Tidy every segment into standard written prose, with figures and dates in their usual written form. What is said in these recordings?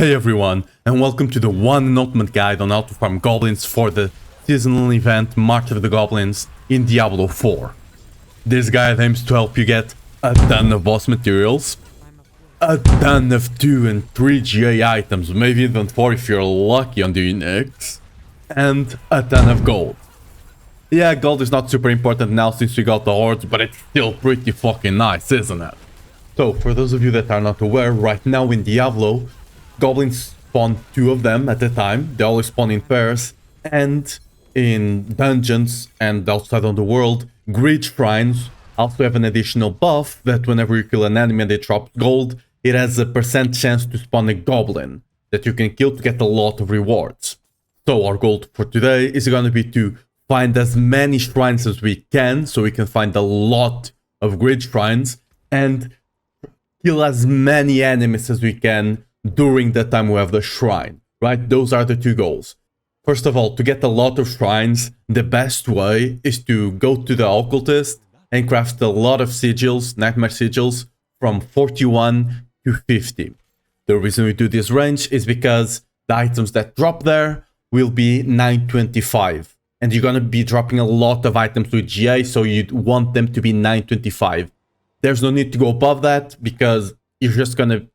Hey everyone, and welcome to the one ultimate guide on how to farm goblins for the seasonal event March of the Goblins in Diablo 4. This guide aims to help you get a ton of boss materials, a ton of 2 and 3 GA items, maybe even 4 if you're lucky on the uniques, and a ton of gold. Yeah, gold is not super important now since we got the hordes, but it's still pretty fucking nice, isn't it? So, for those of you that are not aware, right now in Diablo, Goblins spawn 2 of them at a time. They always spawn in pairs, and in dungeons and outside on the world, greed shrines also have an additional buff that whenever you kill an enemy and they drop gold, it has a % chance to spawn a goblin that you can kill to get a lot of rewards. So our goal for today is going to be to find as many shrines as we can, so we can find a lot of greed shrines, and kill as many enemies as we can during the time we have the shrine, right? Those are the 2 goals. First of all, to get a lot of shrines, the best way is to go to the occultist and craft a lot of sigils, nightmare sigils, from 41 to 50. The reason we do this range is because the items that drop there will be 925, and you're gonna be dropping a lot of items with GA, so you'd want them to be 925. There's no need to go above that because you're just gonna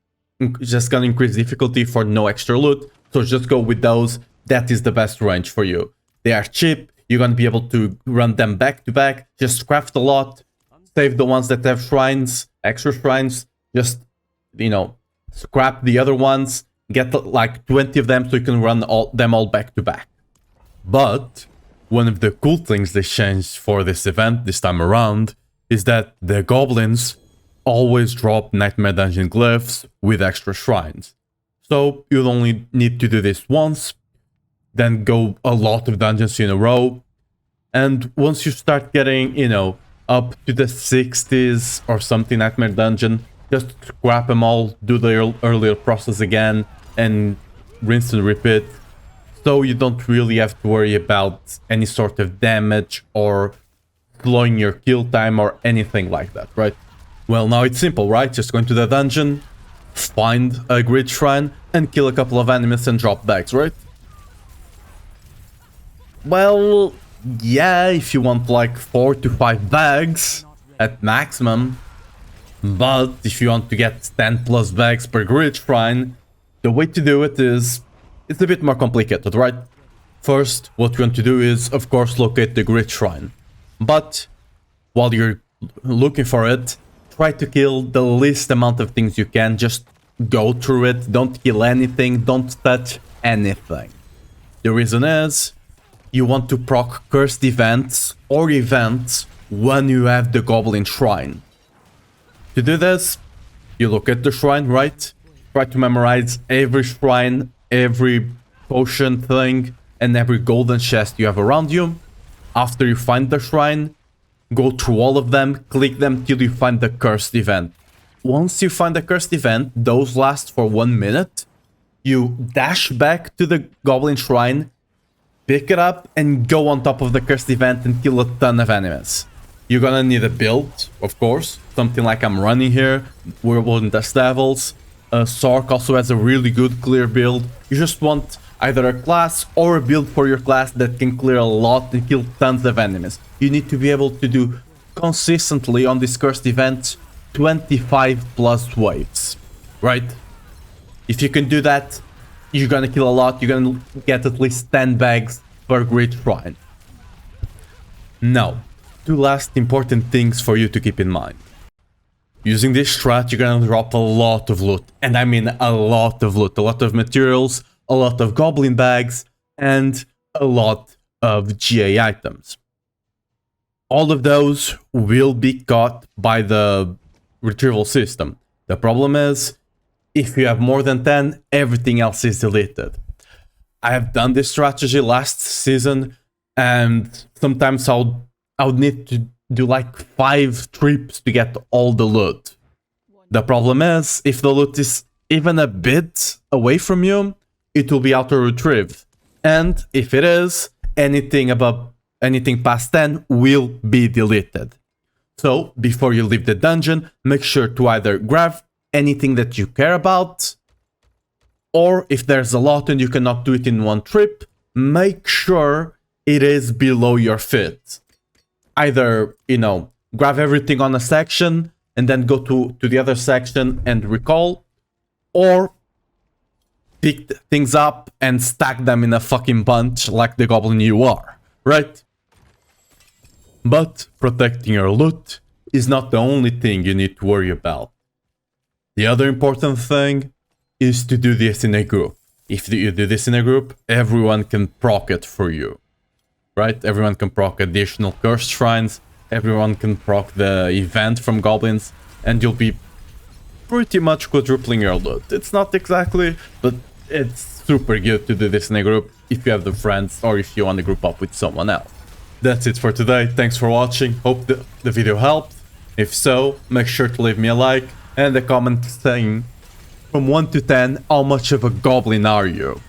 increase difficulty for no extra loot. So just go with those. That is the best range for you. They are cheap. You're gonna be able to run them back to back. Just craft a lot. Save the ones that have shrines, extra shrines. Just, scrap the other ones. Get like 20 of them so you can run them all back to back. But one of the cool things they changed for this event this time around is that the goblins always drop Nightmare Dungeon glyphs with extra shrines. So you'll only need to do this once, then go a lot of dungeons in a row, and once you start getting, up to the 60s or something Nightmare Dungeon, just scrap them all, do the earlier process again, and rinse and repeat. So you don't really have to worry about any sort of damage or slowing your kill time or anything like that, right? Well, now it's simple, right? Just go into the dungeon, find a greed shrine, and kill a couple of enemies and drop bags, right? Well, yeah, if you want like 4 to 5 bags at maximum. But if you want to get 10 plus bags per greed shrine, the way to do it is, it's a bit more complicated, right? First, what you want to do is, of course, locate the greed shrine. But while you're looking for it, try to kill the least amount of things you can. Just go through it. Don't kill anything. Don't touch anything. The reason is you want to proc cursed events or events when you have the Goblin Shrine. To do this, you look at the shrine, right? Try to memorize every shrine, every potion thing, and every golden chest you have around you. After you find the shrine, go through all of them, click them till you find the cursed event. Once you find the cursed event, those last for 1 minute. You dash back to the Goblin Shrine, pick it up, and go on top of the cursed event and kill a ton of enemies. You're gonna need a build, of course, something like I'm running here, Werewolf and Dust Devils. Sork also has a really good clear build. You just want either a class or a build for your class that can clear a lot and kill tons of enemies. You need to be able to do consistently on this cursed event 25 plus waves, right? If you can do that, you're gonna kill a lot. You're gonna get at least 10 bags per greed shrine. Now, 2 last important things for you to keep in mind. Using this strat, you're gonna drop a lot of loot, and I mean a lot of loot, a lot of materials, a lot of goblin bags, and a lot of GA items. All of those will be caught by the retrieval system. The problem is, if you have more than 10, everything else is deleted. I have done this strategy last season, and sometimes I would need to do like 5 trips to get all the loot. The problem is, if the loot is even a bit away from you, it will be auto-retrieved. And if it is, anything past 10 will be deleted. So, before you leave the dungeon, make sure to either grab anything that you care about, Or if there's a lot and you cannot do it in one trip, make sure it is below your feet. Either, grab everything on a section and then go to the other section and recall, or pick things up and stack them in a fucking bunch like the goblin you are, right? But protecting your loot is not the only thing you need to worry about. The other important thing is to do this in a group. If you do this in a group, everyone can proc it for you, right? Everyone can proc additional curse shrines, everyone can proc the event from goblins, and you'll be pretty much quadrupling your loot. It's not exactly, but it's super good to do this in a group if you have the friends or if you want to group up with someone else. That's it for today. Thanks for watching. Hope the video helped. If so, make sure to leave me a like and a comment saying from 1 to 10 how much of a goblin are you.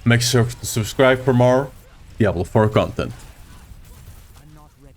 Make sure to subscribe for more Diablo 4 content.